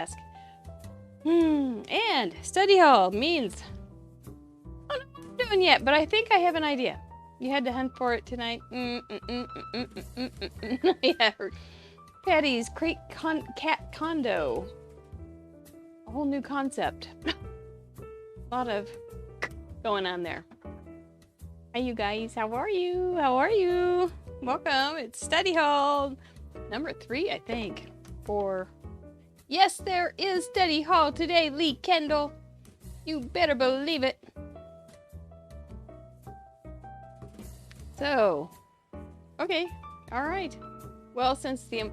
ask. And study hall means I don't know what I'm doing yet, but I think I have an idea. You had to hunt for it tonight. Yeah, Patty's Crate Cat Condo. A whole new concept. A lot of going on there. Hi, you guys. How are you? How are you? Welcome. It's study hall number 3, I think. Yes, there is study hall today, Lee Kendall. You better believe it. So, okay, all right. Well, since the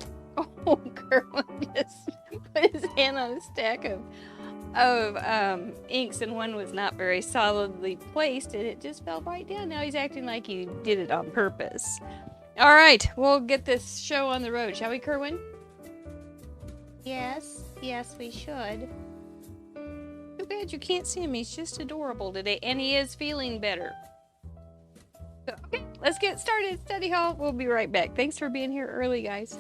Kerwin just put his hand on a stack of inks, and one was not very solidly placed, and it just fell right down. Now he's acting like he did it on purpose. All right, we'll get this show on the road, shall we, Kerwin? Yes, we should. Too bad you can't see him. He's just adorable today, and he is feeling better. So, okay, let's get started. Study hall. We'll be right back. Thanks for being here early, guys.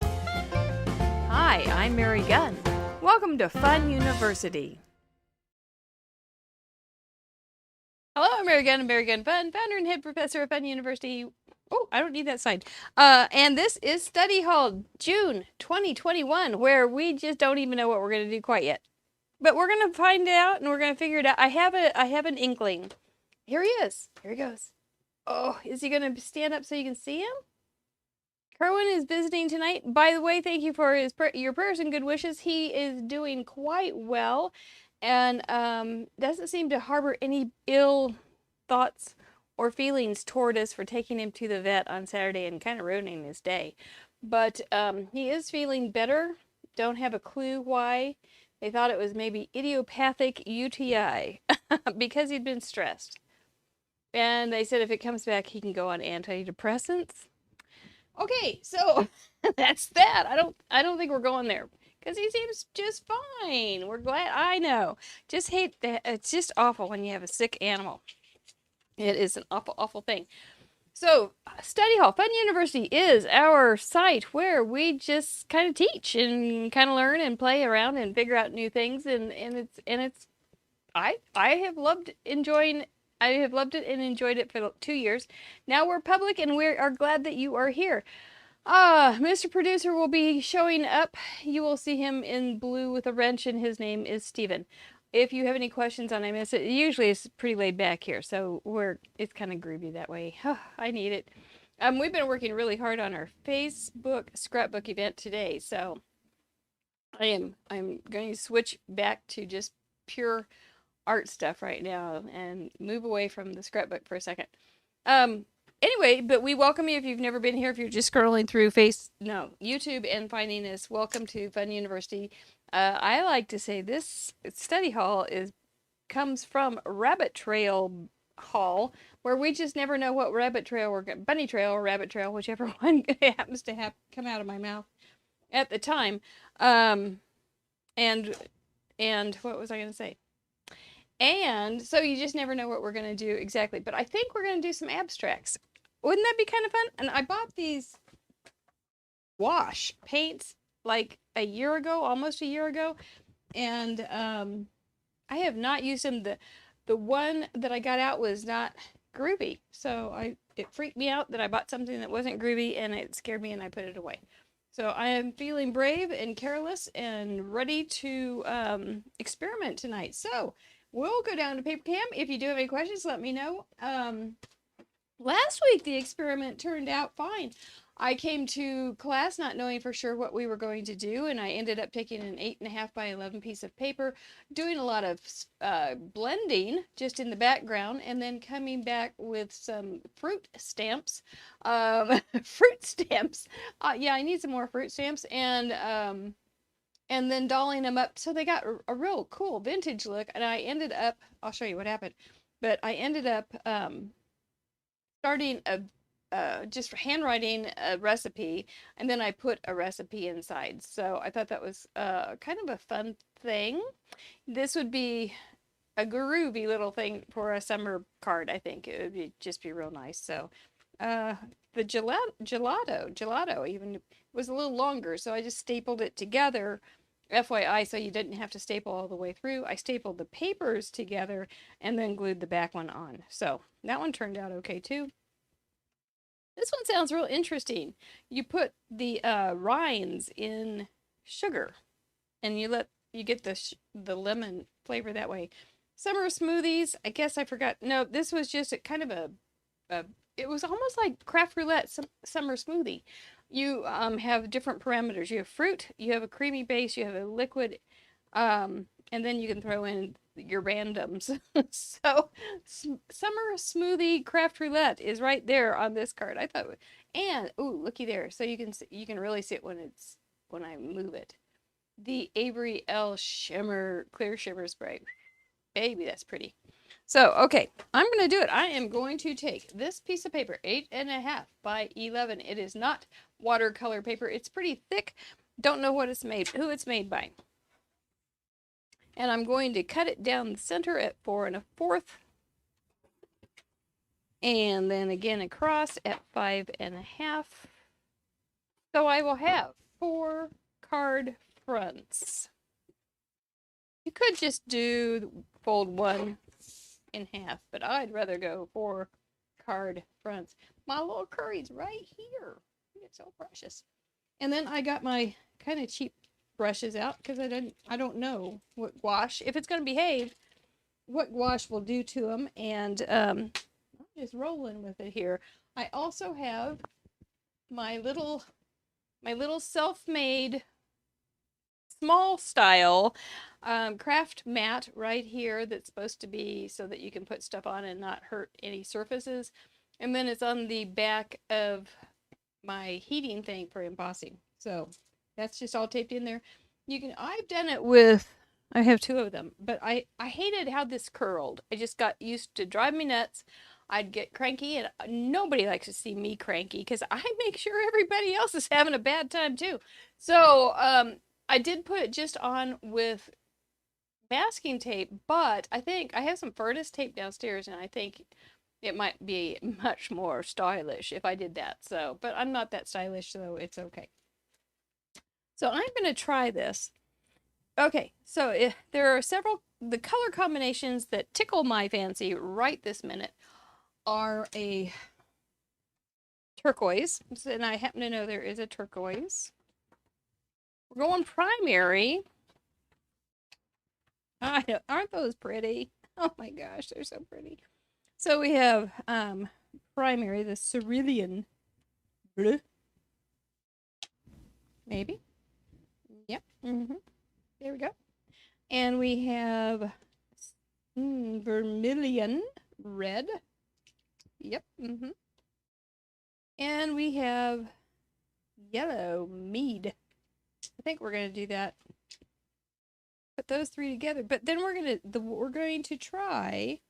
Hi, I'm Mary Gunn. Welcome to Fun University. Hello, I'm Mary Gunn, Mary Gunn Fun, founder and head professor of Fun University. Oh, I don't need that sign. And this is Study Hall, June 2021, where we just don't even know what we're going to do quite yet. But we're going to find out, and we're going to figure it out. I have an inkling. Here he is. Here he goes. Oh, is he going to stand up so you can see him? Kerwin is visiting tonight. By the way, thank you for your prayers and good wishes. He is doing quite well and doesn't seem to harbor any ill thoughts or feelings toward us for taking him to the vet on Saturday and kind of ruining his day. But he is feeling better. Don't have a clue why. They thought it was maybe idiopathic UTI because he'd been stressed. And they said if it comes back, he can go on antidepressants. Okay, so that's that. I don't think we're going there because he seems just fine. We're glad. I know. Just hate that. It's just awful when you have a sick animal. It is an awful, awful thing. So, Study Hall, Fun University is our site where we just kind of teach and kind of learn and play around and figure out new things. And it's I have loved enjoying. I have loved it and enjoyed it for 2 years. Now we're public and we are glad that you are here. Mr. Producer will be showing up. You will see him in blue with a wrench, and his name is Steven. If you have any questions on him, usually it's pretty laid back here, so it's kind of groovy that way. I need it. We've been working really hard on our Facebook scrapbook event today, so I'm going to switch back to just pure art stuff right now and move away from the scrapbook for a second. Anyway, but we welcome you if you've never been here. If you're just scrolling through YouTube and finding us, welcome to Fun University. I like to say this study hall comes from Rabbit Trail Hall, where we just never know what rabbit trail or bunny trail or rabbit trail, whichever one happens to come out of my mouth at the time. And what was I going to say? And so you just never know what we're going to do exactly. But I think we're going to do some abstracts. Wouldn't that be kind of fun? And I bought these wash paints like a year ago, almost a year ago. And I have not used them. The one that I got out was not groovy. So it freaked me out that I bought something that wasn't groovy, and it scared me and I put it away. So I am feeling brave and careless and ready to experiment tonight. So we'll go down to paper cam. If you do have any questions, let me know. Last week, the experiment turned out fine. I came to class not knowing for sure what we were going to do, and I ended up taking an 8.5 by 11 piece of paper, doing a lot of blending just in the background, and then coming back with some fruit stamps. Fruit stamps. Yeah, I need some more fruit stamps, and then dolling them up so they got a real cool vintage look. And I ended up, I'll show you what happened, but I ended up starting just handwriting a recipe, and then I put a recipe inside. So I thought that was kind of a fun thing. This would be a groovy little thing for a summer card. I think it would just be real nice. So the gelato even was a little longer, so I just stapled it together. FYI, so you didn't have to staple all the way through. I stapled the papers together and then glued the back one on. So that one turned out okay too. This one sounds real interesting. You put the rinds in sugar and you get the lemon flavor that way. Summer smoothies, I guess I forgot. No, this was just a kind of a it was almost like craft roulette summer smoothie. You have different parameters. You have fruit, you have a creamy base, you have a liquid, and then you can throw in your randoms. So summer smoothie craft roulette is right there on this card. I thought, and ooh, looky there. So you can really see it when I move it. The Avery L Shimmer Clear Shimmer Spray. Baby, that's pretty. So, okay, I'm going to do it. I am going to take this piece of paper, 8.5 by 11. It is not watercolor paper. It's pretty thick. Don't know what it's made, who it's made by. And I'm going to cut it down the center at 4 1/4. And then again across at 5.5. So I will have 4 card fronts. You could just fold one in half, but I'd rather go 4 card fronts. My little curry's right here. It's so precious. And then I got my kind of cheap brushes out because I don't know what gouache, if it's going to behave, what gouache will do to them. And I'm just rolling with it here. I also have my little self-made small style craft mat right here that's supposed to be so that you can put stuff on and not hurt any surfaces. And then it's on the back of my heating thing for embossing. So that's just all taped in there. I've done it with, I have 2 of them, but I hated how this curled. I just got used to drive me nuts. I'd get cranky, and nobody likes to see me cranky because I make sure everybody else is having a bad time too. So I did put it just on with masking tape, but I think I have some furnace tape downstairs, and I think it might be much more stylish if I did that. So, but I'm not that stylish, so it's okay. So I'm going to try this. Okay, so there are the color combinations that tickle my fancy right this minute are a turquoise, and I happen to know there is a turquoise. We're going primary. Aren't those pretty? Oh my gosh, they're so pretty. So we have primary, the cerulean blue. Maybe. Yep. There we go. And we have vermilion red. Yep. And we have yellow mead. I think we're going to do that. Put those 3 together. But then we're going to try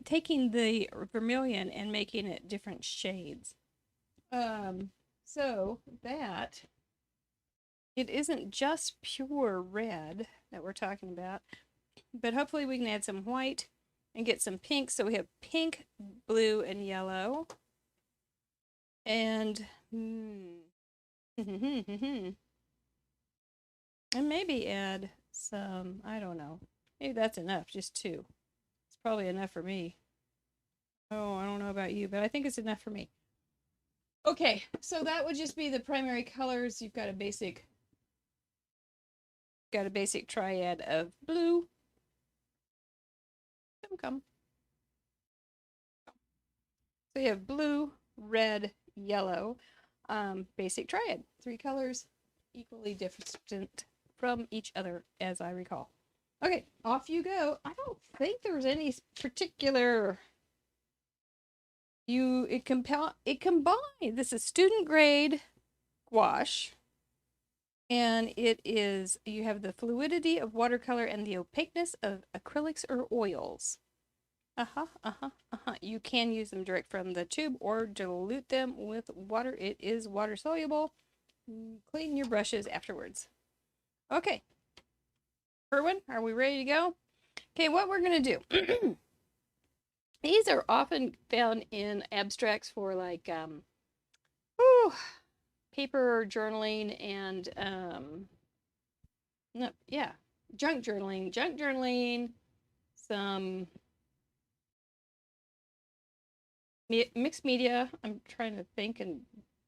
taking the vermilion and making it different shades. So that it isn't just pure red that we're talking about, but hopefully we can add some white and get some pink. So we have pink, blue, and yellow. And and maybe add some, I don't know. Maybe that's enough, just 2. It's probably enough for me. Oh, I don't know about you, but I think it's enough for me. Okay, so that would just be the primary colors. You've got a basic triad of blue. Come. So you have blue, red, yellow, basic triad. 3 colors, equally different from each other, as I recall. Okay, off you go. I don't think there's any particular. It combines. This is student grade gouache, and you have the fluidity of watercolor and the opaqueness of acrylics or oils. You can use them direct from the tube or dilute them with water. It is water soluble. Clean your brushes afterwards. Okay. Erwin, are we ready to go? Okay, what we're going to do. These are often found in abstracts for like ooh, paper journaling and no, yeah, junk journaling, some mixed media. I'm trying to think and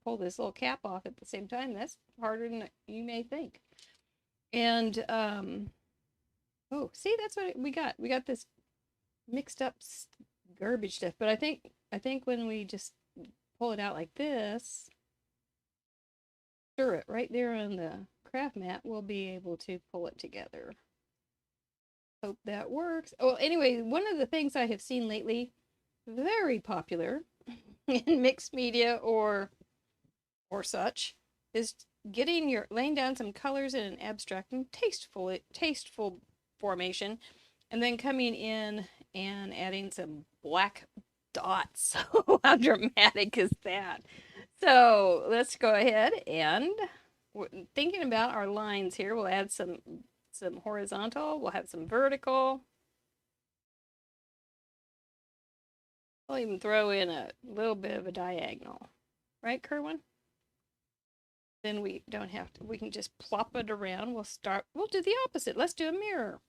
pull this little cap off at the same time. That's harder than you may think. And oh, see, that's what we got. We got this mixed up garbage stuff. But I think when we just pull it out like this, stir it right there on the craft mat, we'll be able to pull it together. Hope that works. Oh, anyway, one of the things I have seen lately, very popular in mixed media or such, is laying down some colors in an abstract and tasteful formation, and then coming in and adding some black dots. How dramatic is that? So let's go ahead and thinking about our lines here. We'll add some horizontal. We'll have some vertical. I'll even throw in a little bit of a diagonal, right, Kerwin? Then we don't have to, we can just plop it around. We'll do the opposite. Let's do a mirror.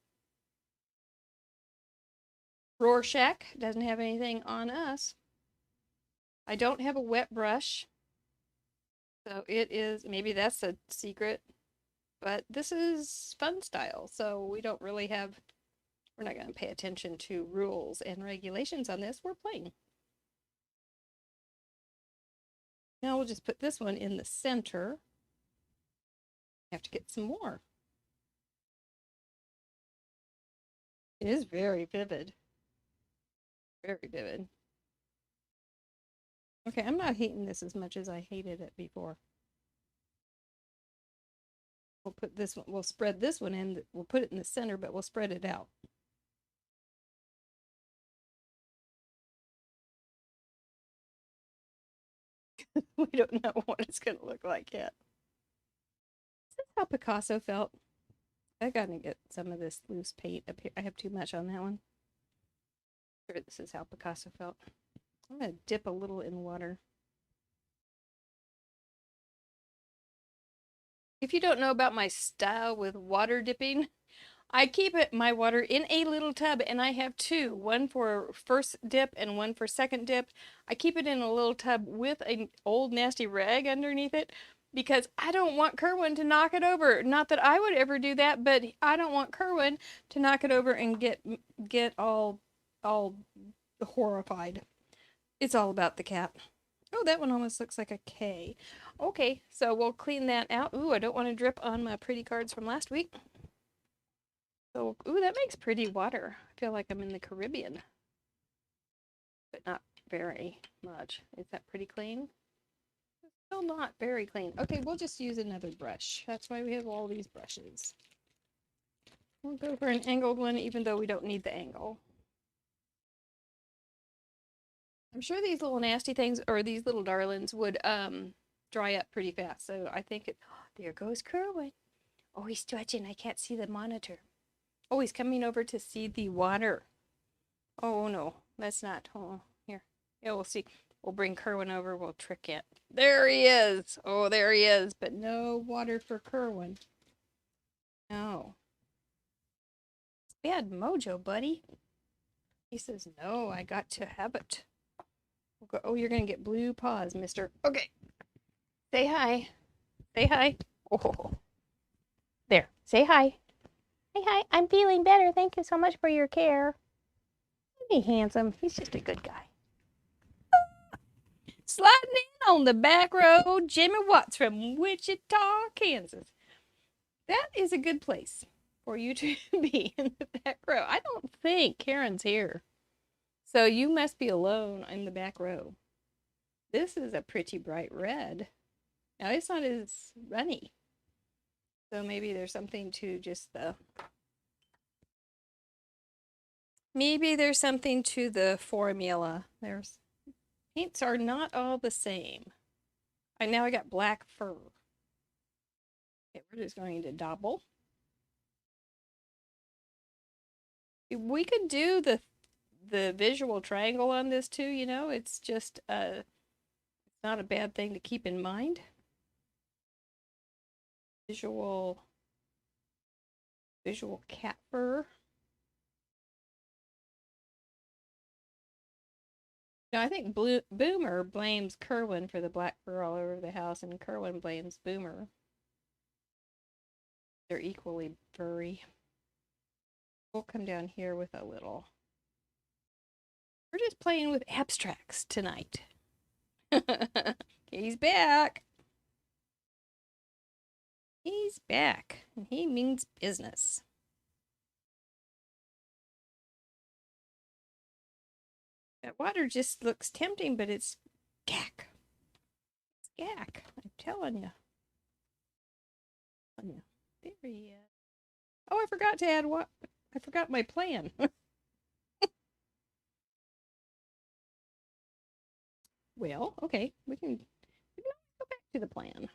Rorschach doesn't have anything on us. I don't have a wet brush. So it is, maybe that's a secret, but this is fun style. So we're not going to pay attention to rules and regulations on this. We're playing. Now we'll just put this one in the center. Have to get some more. It is very vivid. Very vivid. Okay, I'm not hating this as much as I hated it before. We'll put this one, we'll spread this one in, we'll put it in the center, but we'll spread it out. We don't know what it's going to look like yet. Is this how Picasso felt? I gotta get some of this loose paint up here. I have too much on that one. Sure, this is how Picasso felt. I'm gonna dip a little in water. If you don't know about my style with water dipping, I keep my water in a little tub, and I have two, one for first dip and one for second dip. I keep it in a little tub with an old nasty rag underneath it because I don't want Kerwin to knock it over. Not that I would ever do that, but I don't want Kerwin to knock it over and get all horrified. It's all about the cat. Oh, that one almost looks like a K. Okay, so we'll clean that out. Ooh, I don't want to drip on my pretty cards from last week. So, ooh, that makes pretty water. I feel like I'm in the Caribbean, but not very much. Is that pretty clean? Still not very clean. Okay, we'll just use another brush. That's why we have all these brushes. We'll go for an angled one, even though we don't need the angle. I'm sure these little nasty things, or these little darlings, would dry up pretty fast. So I think it, oh, there goes Kerwin. Oh, he's stretching. I can't see the monitor. Oh, he's coming over to see the water. Oh, no, that's not. Oh, here. Yeah, we'll see. We'll bring Kerwin over. We'll trick it. There he is. Oh, there he is. But no water for Kerwin. No. It's bad mojo, buddy. He says, no, I got to have it. We'll go, oh, you're going to get blue paws, mister. Okay. Say hi. Say hi. Oh. There. Say hi. Hey, hi. I'm feeling better. Thank you so much for your care. Isn't he handsome? He's just a good guy. Sliding in on the back road, Jimmy Watts from Wichita, Kansas. That is a good place for you to be in the back row. I don't think Karen's here. So you must be alone in the back row. This is a pretty bright red. Now it's not as runny. So maybe there's something to just maybe there's something to the formula. Paints are not all the same. Now I got black fur. Okay, we're just going to double. We could do the visual triangle on this too, you know, it's just it's not a bad thing to keep in mind. Visual cat fur. No, I think Boomer blames Kerwin for the black fur all over the house, and Kerwin blames Boomer. They're equally furry. We'll come down here with a little. We're just playing with abstracts tonight. He's back. He's back, and he means business. That water just looks tempting, but it's gack. It's gack. I'm telling you. There he is. Oh, I forgot to add what? I forgot my plan. Well, okay, we can go back to the plan.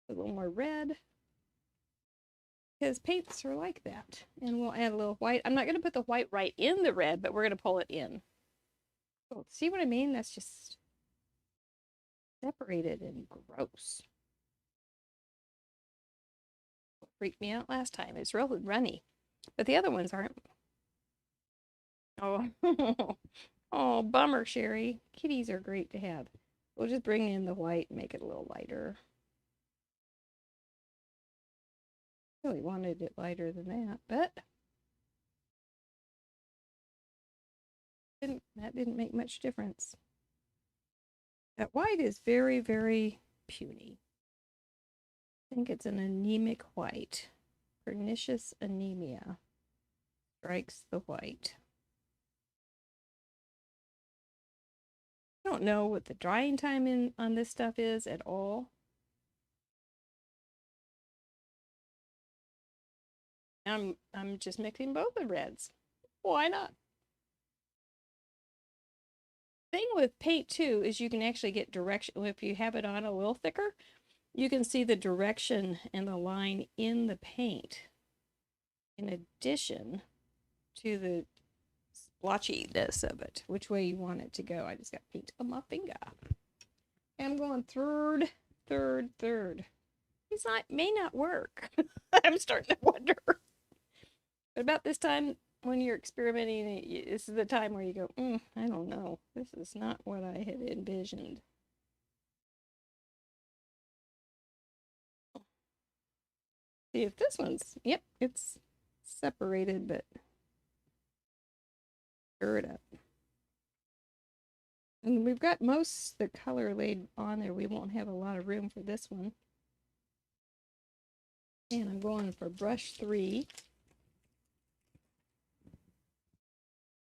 A little more red. Because paints are like that. And we'll add a little white. I'm not going to put the white right in the red, but we're going to pull it in. Oh, see what I mean? That's just separated and gross. What freaked me out last time. It's real runny. But the other ones aren't. Oh, oh, bummer, Sherry. Kitties are great to have. We'll just bring in the white and make it a little lighter. Really wanted it lighter than that, but that didn't make much difference. That white is very, very puny. I think it's an anemic white. Pernicious anemia strikes the white. I don't know what the drying time on this stuff is at all. I'm just mixing both the reds. Why not? Thing with paint too is you can actually get direction if you have it on a little thicker. You can see the direction and the line in the paint in addition to the splotchiness of it, which way you want it to go. I just got paint on my finger. I'm going third. It's not, may not work. I'm starting to wonder. But about this time, when you're experimenting, this is the time where you go, I don't know. This is not what I had envisioned. See if this one's, yep, it's separated, but stir it up. And we've got most the color laid on there. We won't have a lot of room for this one. And I'm going for brush 3.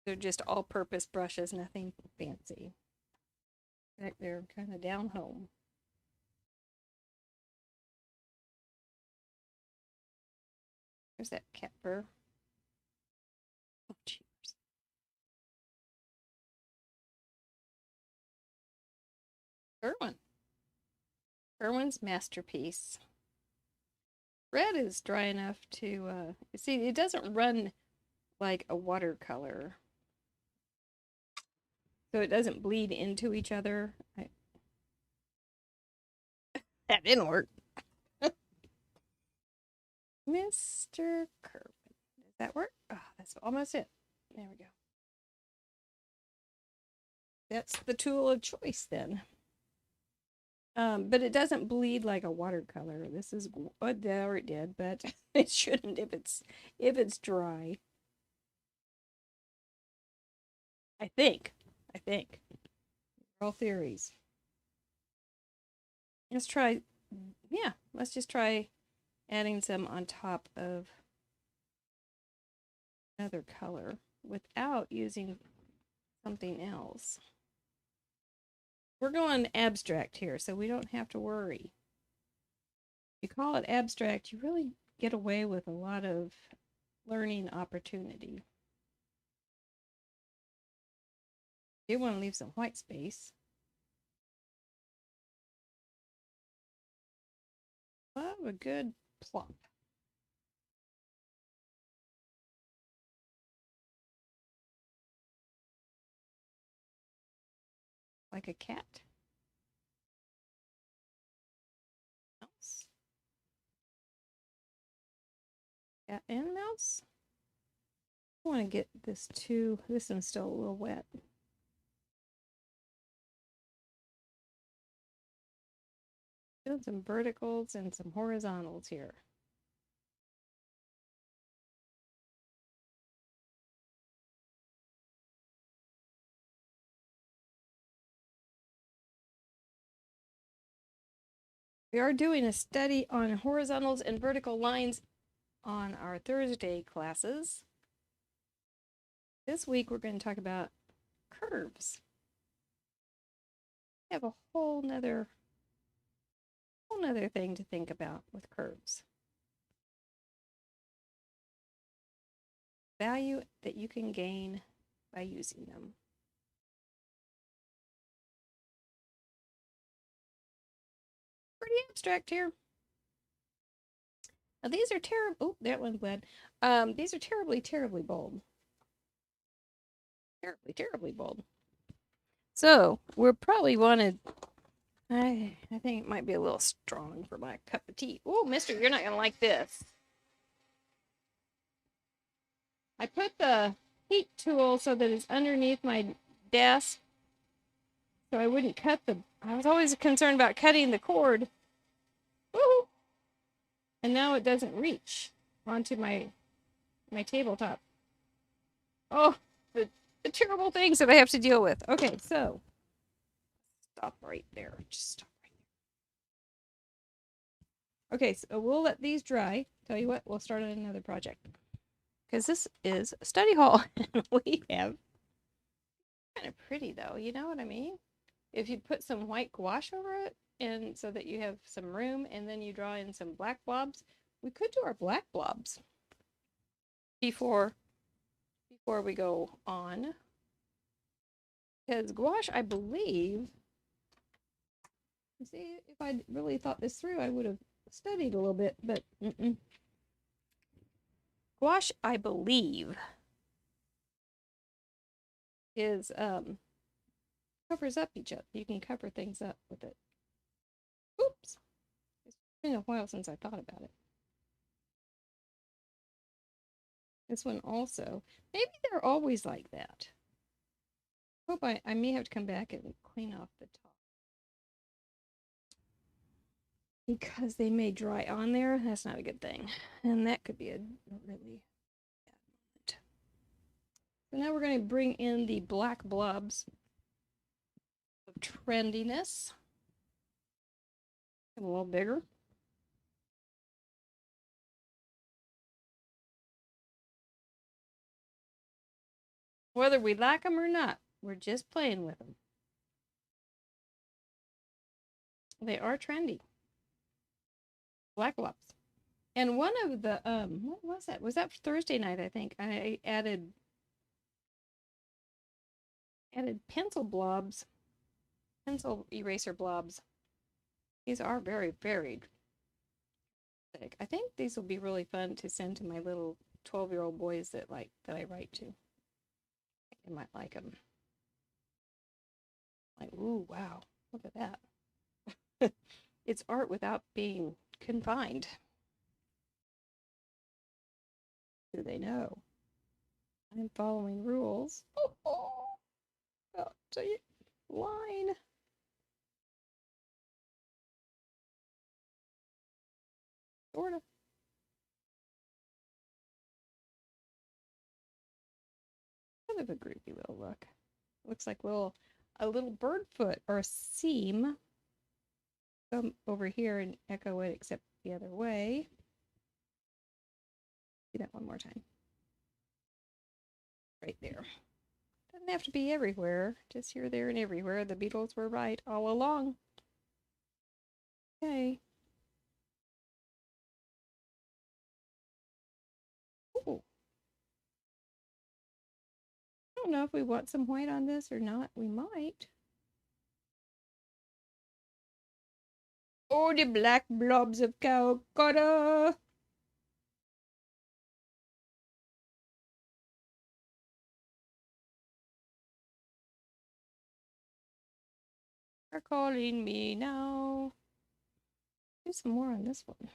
They're just all-purpose brushes, nothing fancy. In fact, they're kind of down home. There's that cat fur. Oh, cheers. Irwin's masterpiece. Red is dry enough to, see, it doesn't run like a watercolor. So it doesn't bleed into each other. That didn't work. Mr. Kerwin. Does that work? Oh, that's almost it. There we go. That's the tool of choice then. But it doesn't bleed like a watercolor. This is, oh, there it did, but it shouldn't if it's dry. I think. All theories. Let's try, yeah, let's just try adding some on top of another color without using something else. We're going abstract here, so we don't have to worry. If you call it abstract, you really get away with a lot of learning opportunity. You want to leave some white space. Love a good plop. like a cat. Mouse. Cat and mouse. I want to get this too. This one's still a little wet. Doing some verticals and some horizontals here. We are doing a study on horizontals and vertical lines on our Thursday classes. This week we're going to talk about curves. We have a whole nother thing to think about with curves. Value that you can gain by using them. Pretty abstract here. Now these are terrible. Oh, that one's bad. These are terribly, terribly bold. Terribly, terribly bold. So we're probably wanted. I think it might be a little strong for my cup of tea. Oh, mister, you're not gonna like this. I put the heat tool so that it's underneath my desk, so I wouldn't cut the. I was always concerned about cutting the cord. Woo! And now it doesn't reach onto my tabletop. Oh, the terrible things that I have to deal with. Okay, so stop right there. Just stop right there. Okay, so we'll let these dry. Tell you what, we'll start on another project. Because this is a study hall. And we have kind of pretty though, you know what I mean? If you put some white gouache over it, and so that you have some room, and then you draw in some black blobs. We could do our black blobs before we go on. Because gouache, I believe, see, if I really thought this through, I would have studied a little bit, but gouache, I believe, is covers up each other. You can cover things up with it. Oops. It's been a while since I thought about it. This one also. Maybe they're always like that. Hope I may have to come back and clean off the top. Because they may dry on there. That's not a good thing. And that could be a really bad moment. So now we're going to bring in the black blobs of trendiness. A little bigger. Whether we like them or not, we're just playing with them. They are trendy. Black blobs. And one of the, what was that? Was that Thursday night, I think? I added pencil blobs, pencil eraser blobs. These are very, very thick. I think these will be really fun to send to my little 12-year-old boys that I write to. They might like them. Like, ooh, wow, look at that. It's art without being confined. Do they know? I'm following rules. Oh, about to line. Sort of. Kind of a groovy little look. Looks like a little bird foot or a seam. Come over here and echo it except the other way. Do that one more time. Right there. Doesn't have to be everywhere. Just here, there, and everywhere. The Beatles were right all along. Okay. Ooh. I don't know if we want some white on this or not. We might. Oh, the black blobs of Calcutta. are calling me now. Do some more on this one.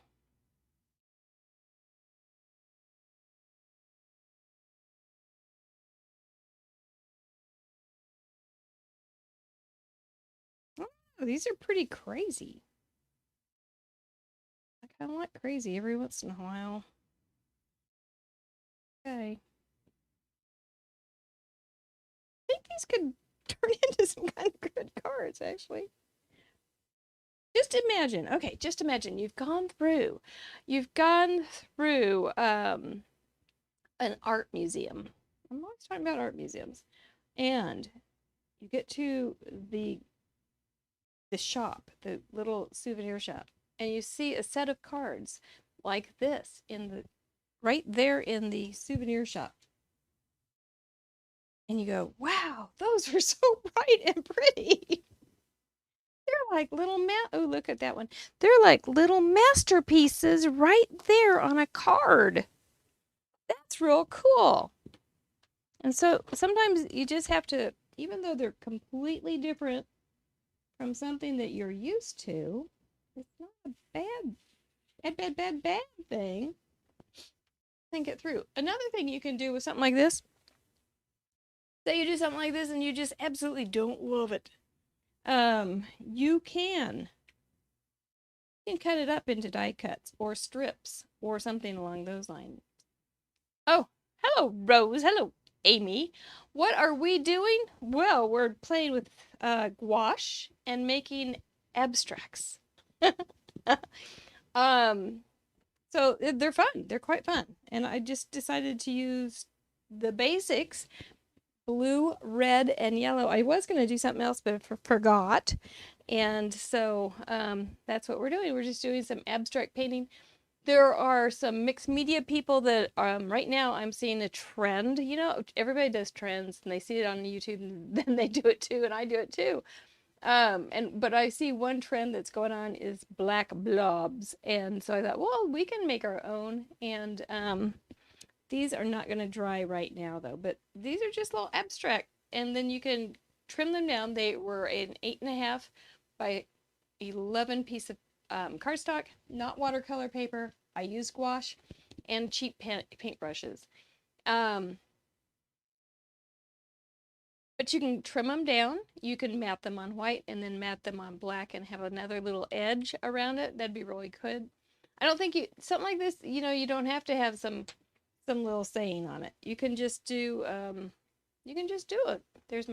Oh, these are pretty crazy. I kind of like crazy every once in a while. Okay. I think these could turn into some kind of good cards, actually. Just imagine, okay, just imagine you've gone through an art museum. I'm always talking about art museums. And you get to the shop, the little souvenir shop, and you see a set of cards like this in the right there in the souvenir shop. And you go, wow, those are so bright and pretty. They're like little oh, look at that one. They're like little masterpieces right there on a card. That's real cool. And so sometimes you just have to, even though they're completely different from something that you're used to, it's not a bad thing. Think it through. Another thing you can do with something like this, say you do something like this and you just absolutely don't love it. You can cut it up into die cuts or strips or something along those lines. Oh, hello, Rose. Hello, Amy. What are we doing? Well, we're playing with gouache and making abstracts. um, so they're fun. They're quite fun. And I just decided to use the basics, blue, red, and yellow. I was going to do something else, but forgot. And so that's what we're doing. We're just doing some abstract painting. There are some mixed media people that right now I'm seeing a trend. You know, everybody does trends and they see it on YouTube and then they do it too, and I do it too. But I see one trend that's going on is black blobs. And so I thought, well, we can make our own. And these are not going to dry right now though, but these are just a little abstract. And then you can trim them down. They were an 8.5 by 11 piece of cardstock, not watercolor paper. I use gouache and cheap paintbrushes. But you can trim them down. You can mat them on white and then mat them on black and have another little edge around it. That'd be really good. I don't think something like this, you know, you don't have to have some little saying on it. You can just do it. There's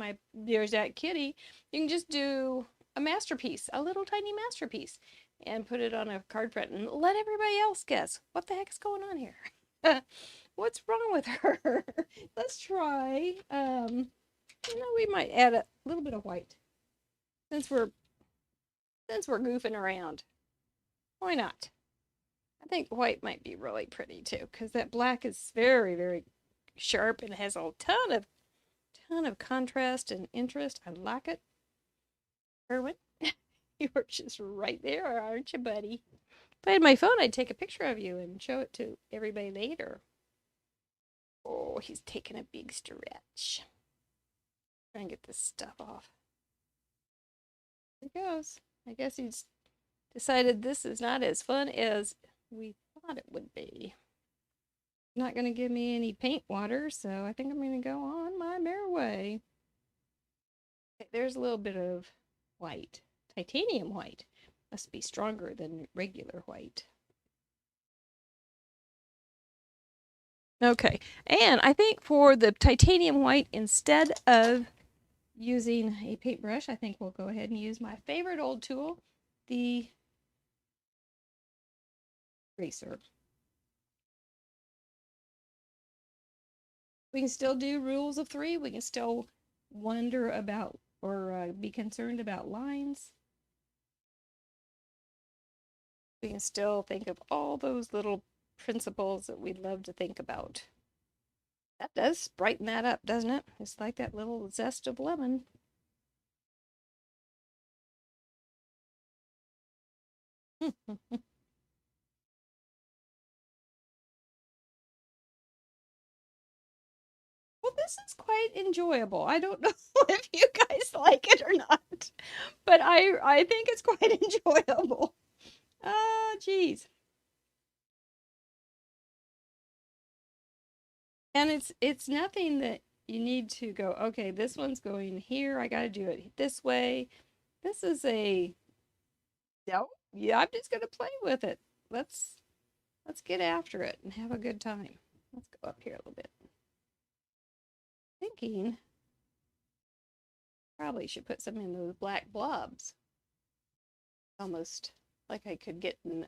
that kitty. You can just do a masterpiece, a little tiny masterpiece, and put it on a card front and let everybody else guess what the heck's going on here. What's wrong with her? Let's try. We might add a little bit of white since we're goofing around. Why not? I think white might be really pretty too, because that black is very, very sharp and has a ton of contrast and interest. I like it. Erwin, you were just right there, aren't you, buddy? If I had my phone, I'd take a picture of you and show it to everybody later. Oh, he's taking a big stretch. Try and get this stuff off. There he goes. I guess he's decided this is not as fun as we thought it would be. Not going to give me any paint water, so I think I'm going to go on my merry way. Okay, there's a little bit of white. Titanium white must be stronger than regular white. Okay, and I think for the titanium white, instead of using a paintbrush, I think we'll go ahead and use my favorite old tool, the eraser. We can still do rules of three. We can still wonder about or be concerned about lines. We can still think of all those little principles that we'd love to think about. That does brighten that up, doesn't it? It's like that little zest of lemon. Well, this is quite enjoyable. I don't know if you guys like it or not, but I think it's quite enjoyable. Ah, geez. And it's nothing that you need to go, okay, this one's going here. I got to do it this way. This is a no. Yeah, I'm just gonna play with it. Let's get after it and have a good time. Let's go up here a little bit. Thinking probably should put some in those black blobs. Almost like I could get in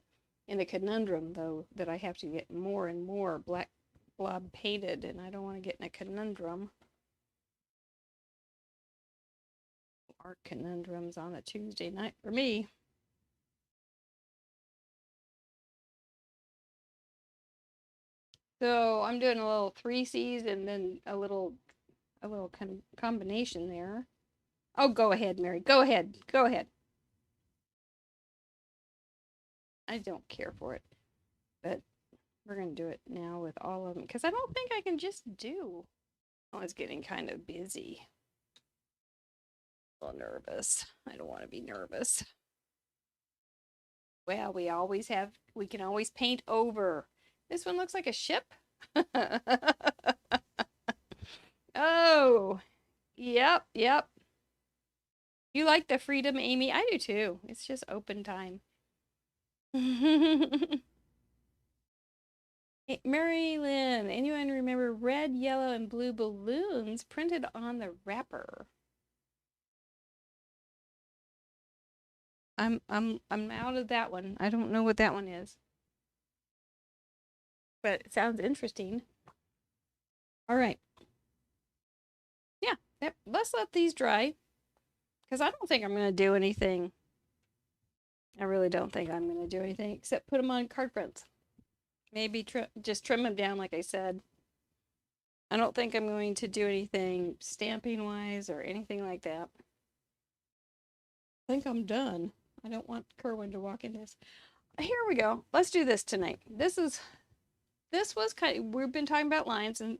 a conundrum though that I have to get more and more black blob painted, and I don't want to get in a conundrum. Art conundrums on a Tuesday night for me. So I'm doing a little 3Cs and then a little combination there. Oh, go ahead, Mary. Go ahead. Go ahead. I don't care for it, but we're gonna do it now with all of them because I don't think I can just do. Oh, it's getting kind of busy. A little nervous. I don't want to be nervous. Well, we can always paint over. This one looks like a ship. Oh, yep, yep. You like the freedom, Amy? I do too. It's just open time. Mary Lynn, anyone remember red, yellow, and blue balloons printed on the wrapper? I'm out of that one. I don't know what that one is. But it sounds interesting. All right. Yeah, yep. Let's let these dry because I don't think I'm going to do anything. I really don't think I'm going to do anything except put them on card fronts. Maybe just trim them down like I said. I don't think I'm going to do anything stamping wise or anything like that. I think I'm done. I don't want Kerwin to walk in this. Here we go. Let's do this tonight. This was kind of, we've been talking about lines, and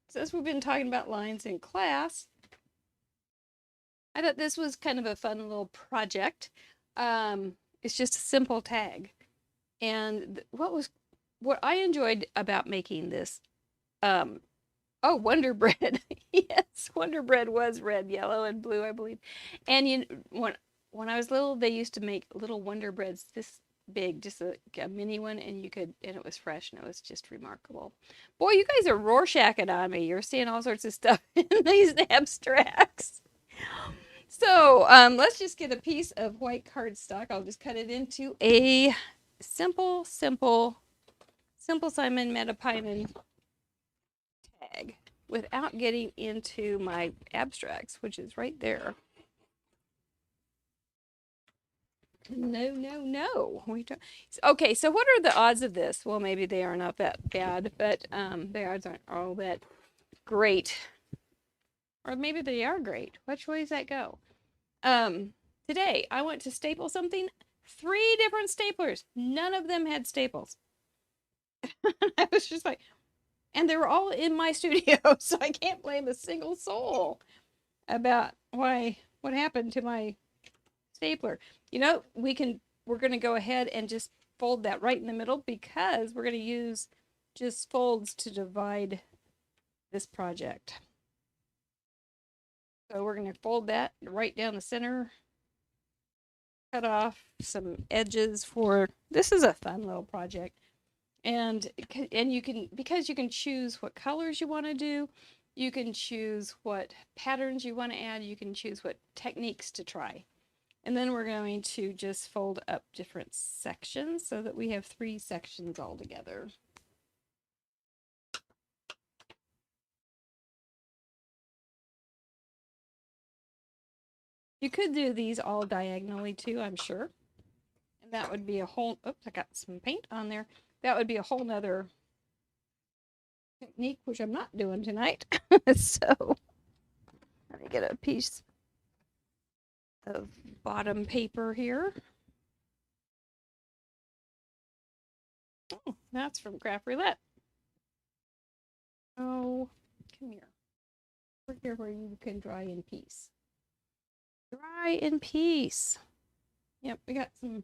since we've been talking about lines in class, I thought this was kind of a fun little project. It's just a simple tag. And what I enjoyed about making this, oh, Wonder Bread. Yes, Wonder Bread was red, yellow, and blue, I believe. And when I was little, they used to make little Wonder Breads this big, just a mini one, and it was fresh, and it was just remarkable. Boy, you guys are Rorschaching on me. You're seeing all sorts of stuff in these abstracts. So let's just get a piece of white cardstock. I'll just cut it into a simple Simon Metapiman tag without getting into my abstracts, which is right there. No. We don't. Okay, so what are the odds of this? Well, maybe they are not that bad, but the odds aren't all that great. Or maybe they are great. Which way does that go? Today I went to staple something. 3 different staplers. None of them had staples. I was just like, and they were all in my studio, so I can't blame a single soul about what happened to my stapler. We're going to go ahead and just fold that right in the middle because we're going to use just folds to divide this project. So we're going to fold that right down the center, cut off some edges for, this is a fun little project. And you can, because you can choose what colors you want to do, you can choose what patterns you want to add, you can choose what techniques to try. And then we're going to just fold up different sections so that we have 3 sections all together. You could do these all diagonally too, I'm sure. And that would be a whole, oops, I got some paint on there. That would be a whole nother technique, which I'm not doing tonight. So let me get a piece of bottom paper here. Oh, that's from Craft Roulette. Oh, come here. Over here where you can dry in peace. Dry in peace. Yep, we got some.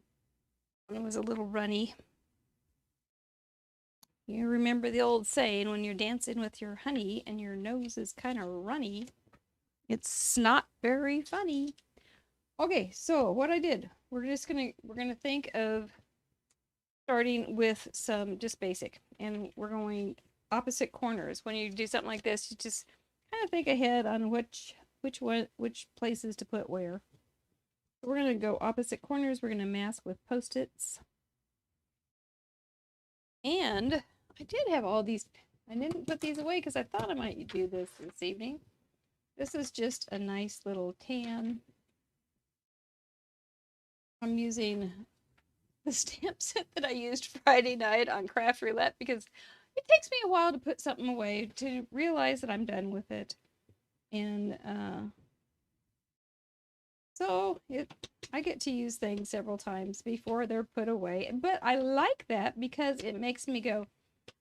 It was a little runny. You remember the old saying, when you're dancing with your honey and your nose is kind of runny, it's not very funny. Okay, so what I did, we're gonna think of starting with some just basic, and we're going opposite corners. When you do something like this, you just kind of think ahead on which places to put where. So we're gonna go opposite corners. We're gonna mask with Post-its, and I did have all these. I didn't put these away because I thought I might do this evening. This is just a nice little tan. I'm using the stamp set that I used Friday night on Craft Roulette because it takes me a while to put something away to realize that I'm done with it. And so I get to use things several times before they're put away. But I like that because it makes me go,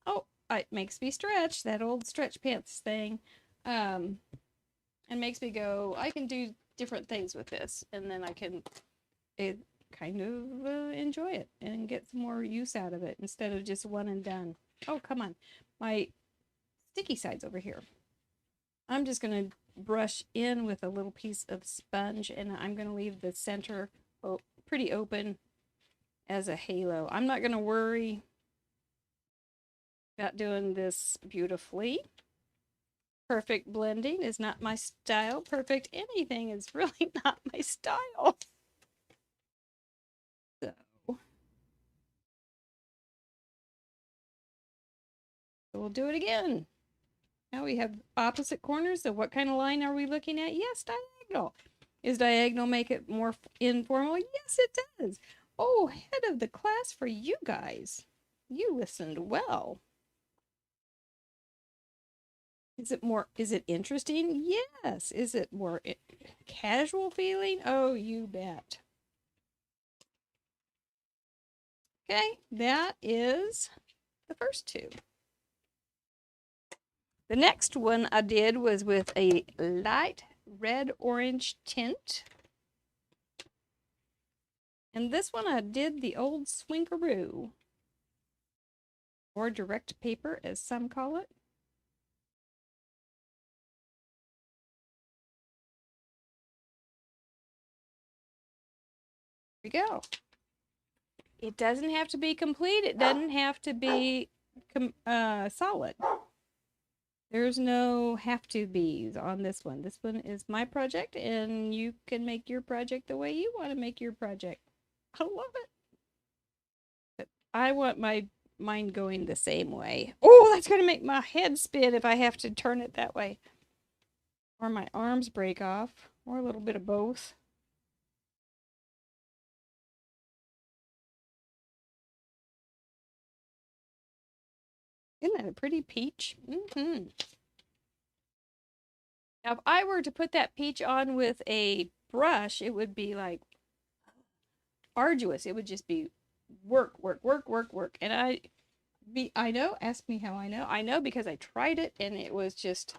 oh, it makes me stretch, that old stretch pants thing. And makes me go, I can do different things with this. And then I can kind of enjoy it and get some more use out of it instead of just one and done. Oh, come on. My sticky side's over here. I'm just going to brush in with a little piece of sponge, and I'm going to leave the center pretty open as a halo. I'm not going to worry about doing this beautifully. Perfect blending is not my style. Perfect anything is really not my style. So we'll do it again. Now we have opposite corners. So what kind of line are we looking at? Yes, diagonal. Is diagonal make it more informal? Yes, it does. Oh, head of the class for you guys. You listened well. Is it interesting? Yes. Is it more casual feeling? Oh, you bet. Okay, that is the first two. The next one I did was with a light red-orange tint. And this one I did the old swinkaroo, or direct paper as some call it. There we go. It doesn't have to be complete. It doesn't have to be solid. There's no have to be's on this one. This one is my project, and you can make your project the way you want to make your project. I love it. But I want mine going the same way. Oh, that's going to make my head spin if I have to turn it that way. Or my arms break off, or a little bit of both. Isn't that a pretty peach? Mm-hmm. Now, if I were to put that peach on with a brush, it would be like arduous. It would just be work, work, work, work, work. And I know, ask me how I know. I know because I tried it and it was just,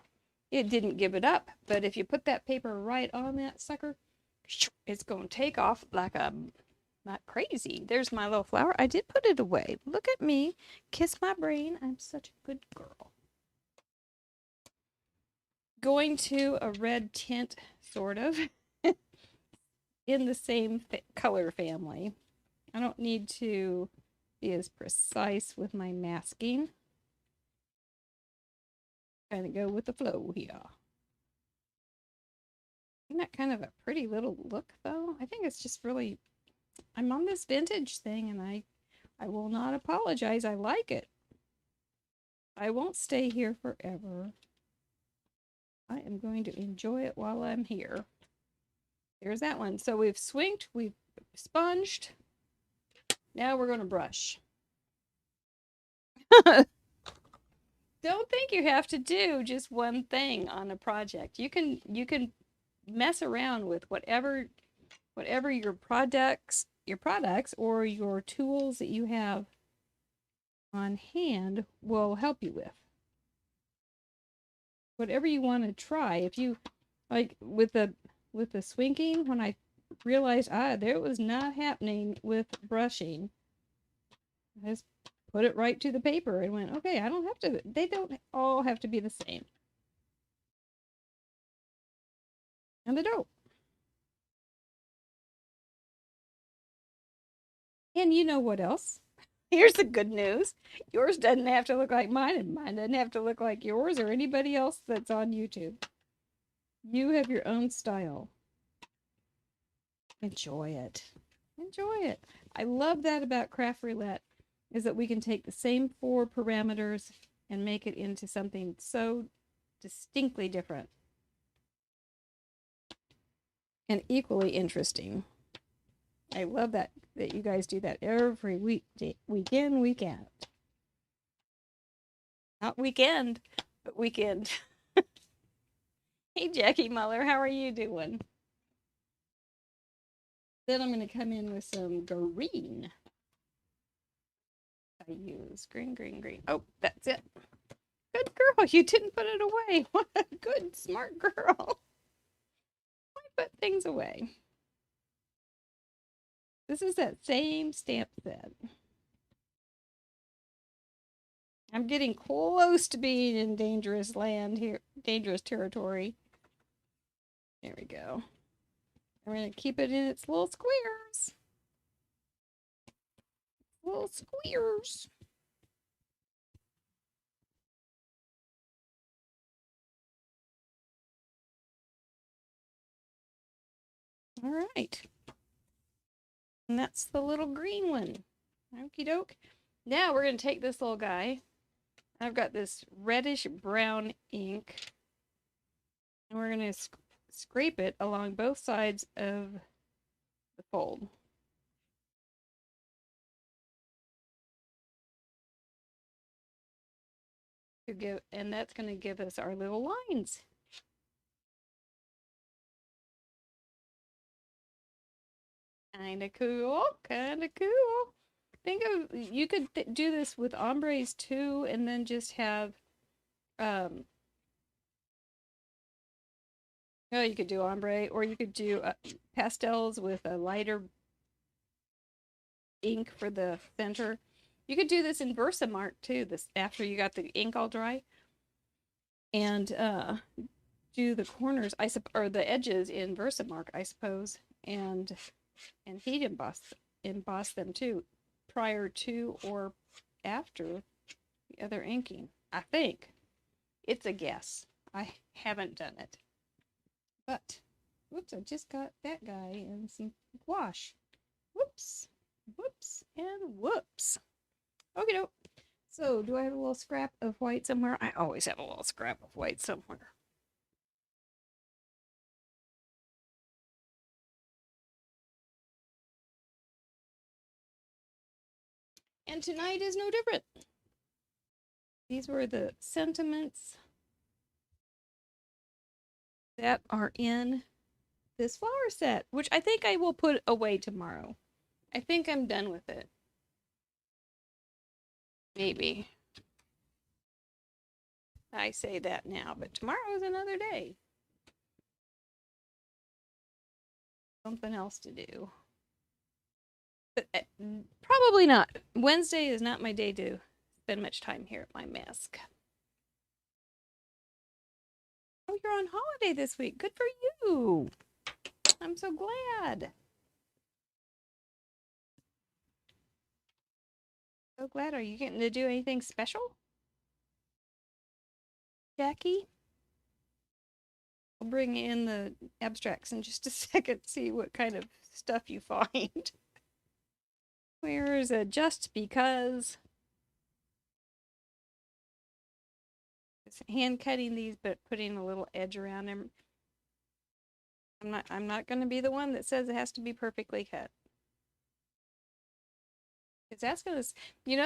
it didn't give it up. But if you put that paper right on that sucker, it's going to take off like a, not crazy. There's my little flower. I did put it away. Look at me. Kiss my brain. I'm such a good girl. Going to a red tint, sort of, in the same color family. I don't need to be as precise with my masking. Kind of go with the flow here. Isn't that kind of a pretty little look, though? I think it's just really, I'm on this vintage thing, and I will not apologize. I like it. I won't stay here forever. I am going to enjoy it while I'm here. There's that one. So we've swinked, we've sponged. Now we're going to brush. Don't think you have to do just one thing on a project. You can mess around with whatever your products or your tools that you have on hand will help you with. whatever you want to try. If you like with the swinking, when I realized there was not happening with brushing, I just put it right to the paper and went, okay, I don't have to, they don't all have to be the same. And they don't. And you know what else? Here's the good news. Yours doesn't have to look like mine, and mine doesn't have to look like yours or anybody else that's on YouTube. You have your own style. Enjoy it. Enjoy it. I love that about Craft Roulette, is that we can take the same 4 parameters and make it into something so distinctly different and equally interesting. I love that you guys do that every week in, week out. Not weekend, but weekend. Hey, Jackie Muller, how are you doing? Then I'm going to come in with some green. I use green, green, green. Oh, that's it. Good girl. You didn't put it away. What a good, smart girl. I put things away. This is that same stamp set. I'm getting close to being in dangerous land here, dangerous territory. There we go. I'm going to keep it in its little squares. Little squares. All right. And that's the little green one. Okie doke. Now we're going to take this little guy. I've got this reddish brown ink. And we're going to scrape it along both sides of the fold. And that's going to give us our little lines. Kind of cool. Kind of cool. Think of, you could do this with ombres too, and then just have, oh, you could do ombre, or you could do pastels with a lighter ink for the center. You could do this in Versamark too, this after you got the ink all dry. And do the corners, or the edges in Versamark, I suppose, and heat emboss them too, prior to or after the other inking. I think. It's a guess. I haven't done it. But, whoops, I just got that guy in some gouache. Whoops, whoops, and whoops. Okie doke. So, do I have a little scrap of white somewhere? I always have a little scrap of white somewhere. And tonight is no different. These were the sentiments that are in this flower set, which I think I will put away tomorrow. I think I'm done with it. Maybe. I say that now, but tomorrow is another day. Something else to do. But probably not. Wednesday is not my day to spend much time here at my mask. Oh, you're on holiday this week. Good for you. I'm so glad. So glad. Are you getting to do anything special, Jackie? I'll bring in the abstracts in just a second, see what kind of stuff you find. Where is a just because? It's hand cutting these, but putting a little edge around them. I'm not going to be the one that says it has to be perfectly cut. Because that's going to, you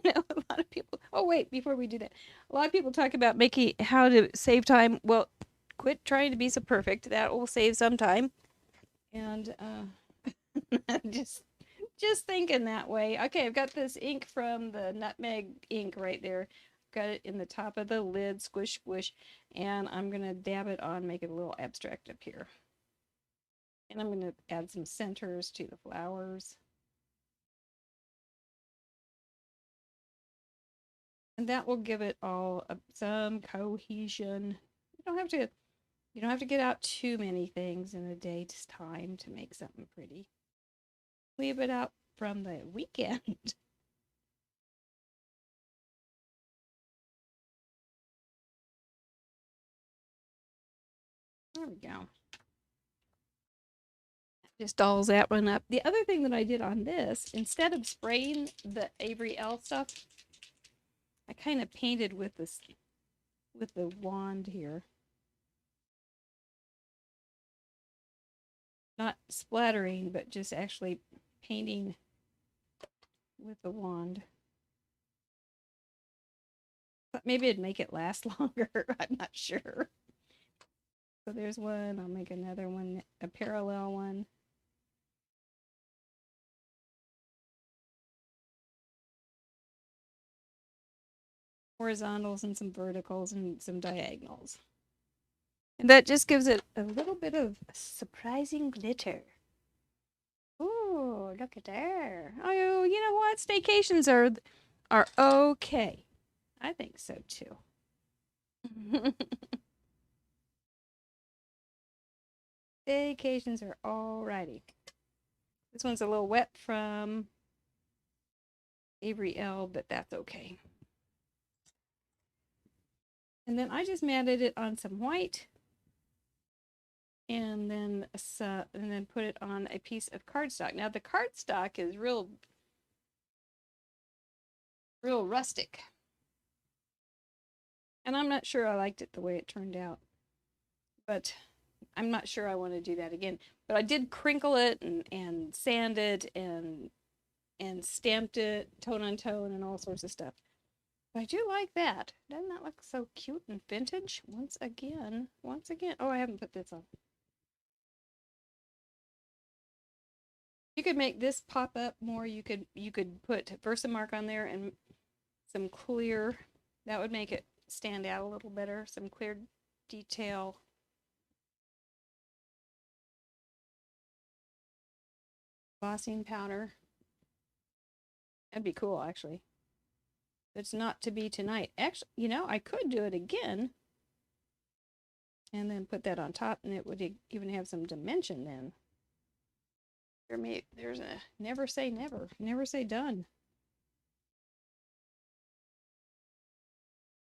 know, a lot of people, oh wait, before we do that, a lot of people talk about making, how to save time. Well, quit trying to be so perfect. That will save some time. And just thinking that way. Okay, I've got this ink from the Nutmeg ink right there. got it in the top of the lid, squish, squish, and I'm going to dab it on, make it a little abstract up here. And I'm going to add some centers to the flowers. And that will give it all some cohesion. You don't have to get out too many things in a day's time to make something pretty. Leave it out from the weekend. There we go. Just dolls that one up. The other thing that I did on this, instead of spraying the Avery L stuff, I kind of painted with the wand here. Not splattering, but just actually painting with the wand. But maybe it'd make it last longer. I'm not sure. So there's one. I'll make another one, a parallel one. Horizontals and some verticals and some diagonals. And that just gives it a little bit of surprising glitter. Ooh, look at there. Oh, you know what? Staycations are okay. I think so too. Staycations are alrighty. This one's a little wet from Avery L, but that's okay. And then I just matted it on some white, and then put it on a piece of cardstock. Now the cardstock is real rustic, and I'm not sure I liked it the way it turned out, but I'm not sure I want to do that again. But I did crinkle it and sand it and stamped it tone on tone and all sorts of stuff. But I do like that. Doesn't that look so cute and vintage? Once again. Oh, I haven't put this on. You could make this pop up more. You could put Versamark on there and some clear. That would make it stand out a little better. Some clear detail. Embossing powder. That'd be cool, actually. It's not to be tonight. Actually, you know, I could do it again and then put that on top, and it would even have some dimension then. There's a never say never. Never say done.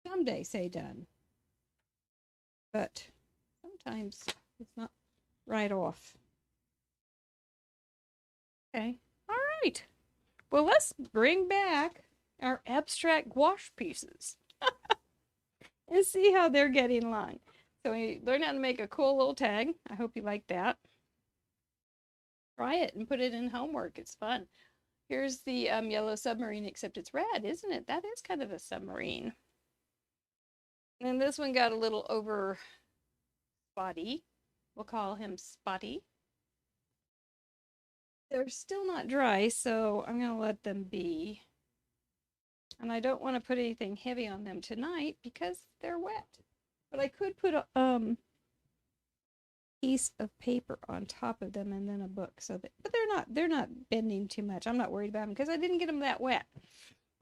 Someday say done. But sometimes it's not right off. Okay. All right. Well, let's bring back our abstract gouache pieces and see how they're getting along. So we learned how to make a cool little tag. I hope you like that. Try it and put it in homework. It's fun. Here's the yellow submarine, except it's red, isn't it? That is kind of a submarine. And then this one got a little over spotty. We'll call him Spotty. They're still not dry, so I'm going to let them be. And I don't want to put anything heavy on them tonight because they're wet. But I could put a piece of paper on top of them and then a book, so that, but they're not bending too much. I'm not worried about them because I didn't get them that wet.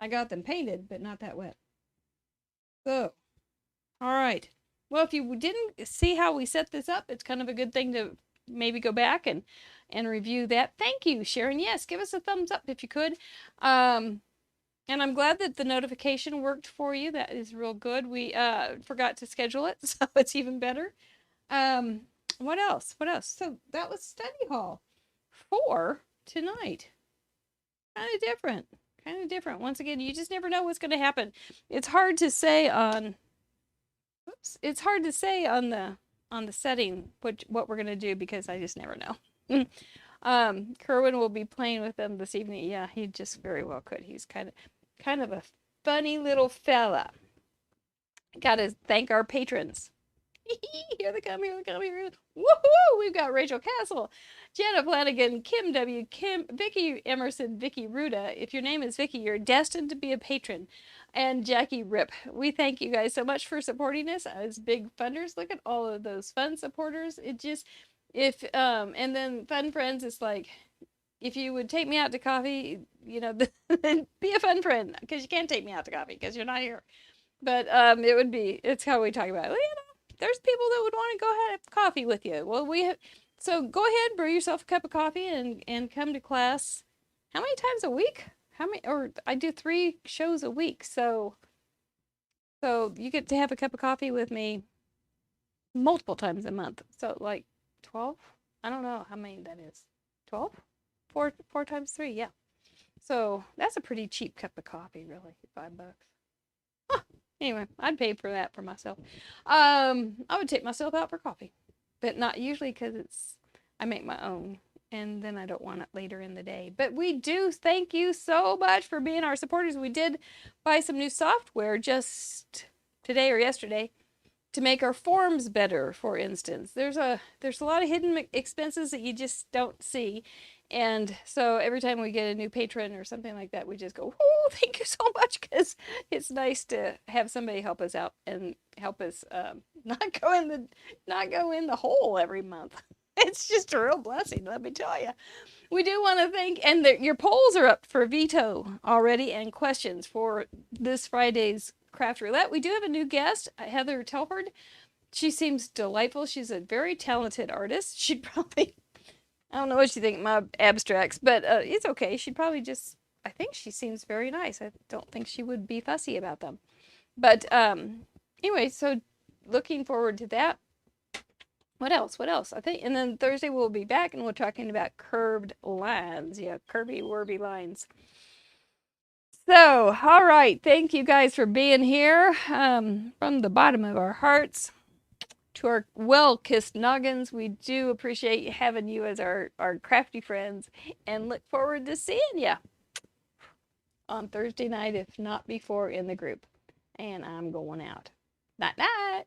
I got them painted, but not that wet. So, all right. Well, if you didn't see how we set this up, it's kind of a good thing to maybe go back and review that. Thank you, Sharon. Yes, give us a thumbs up if you could. And I'm glad that the notification worked for you. That is real good. We forgot to schedule it, so it's even better. What else? So that was study hall for tonight. Kind of different. Once again, you just never know what's going to happen. It's hard to say on the setting what we're going to do because I just never know. Kerwin will be playing with them this evening. Yeah, he just very well could. He's kind of a funny little fella. Got to thank our patrons. Here they come, here they come, here. Woohoo! We've got Rachel Castle, Jenna Flanagan, Kim W, Kim, Vicky Emerson, Vicky Ruda. If your name is Vicky, you're destined to be a patron. And Jackie Rip. We thank you guys so much for supporting us as big funders. Look at all of those fun supporters. It just, if and then fun friends, it's like, if you would take me out to coffee, you know, be a fun friend, because you can't take me out to coffee because you're not here. But it would be, it's how we talk about it. Well, you know, there's people that would want to go ahead and have coffee with you. Well, so go ahead, brew yourself a cup of coffee and come to class. How many times a week? How many? Or I do 3 shows a week, so you get to have a cup of coffee with me multiple times a month. So like 12? I don't know how many that is. 12? 4 times 3, yeah. So that's a pretty cheap cup of coffee, really. $5. Huh. Anyway, I'd pay for that for myself. I would take myself out for coffee, but not usually because I make my own, and then I don't want it later in the day. But we do thank you so much for being our supporters. We did buy some new software just today or yesterday to make our forms better, for instance. There's a lot of hidden expenses that you just don't see. And so every time we get a new patron or something like that, we just go, oh, thank you so much, because it's nice to have somebody help us out and help us not go in the hole every month. It's just a real blessing, let me tell you. We do want to thank, and your polls are up for veto already, and questions for this Friday's Craft Roulette. We do have a new guest, Heather Telford. She seems delightful. She's a very talented artist. She'd probably, I don't know what you think of my abstracts, but it's okay. She'd probably just, I think she seems very nice. I don't think she would be fussy about them. But anyway, so looking forward to that. What else? What else? I think, and then Thursday we'll be back and we're talking about curved lines. Yeah, curvy, wurvy lines. So, all right. Thank you guys for being here from the bottom of our hearts. To our well-kissed noggins, we do appreciate having you as our crafty friends and look forward to seeing you on Thursday night, if not before, in the group. And I'm going out. Night, night.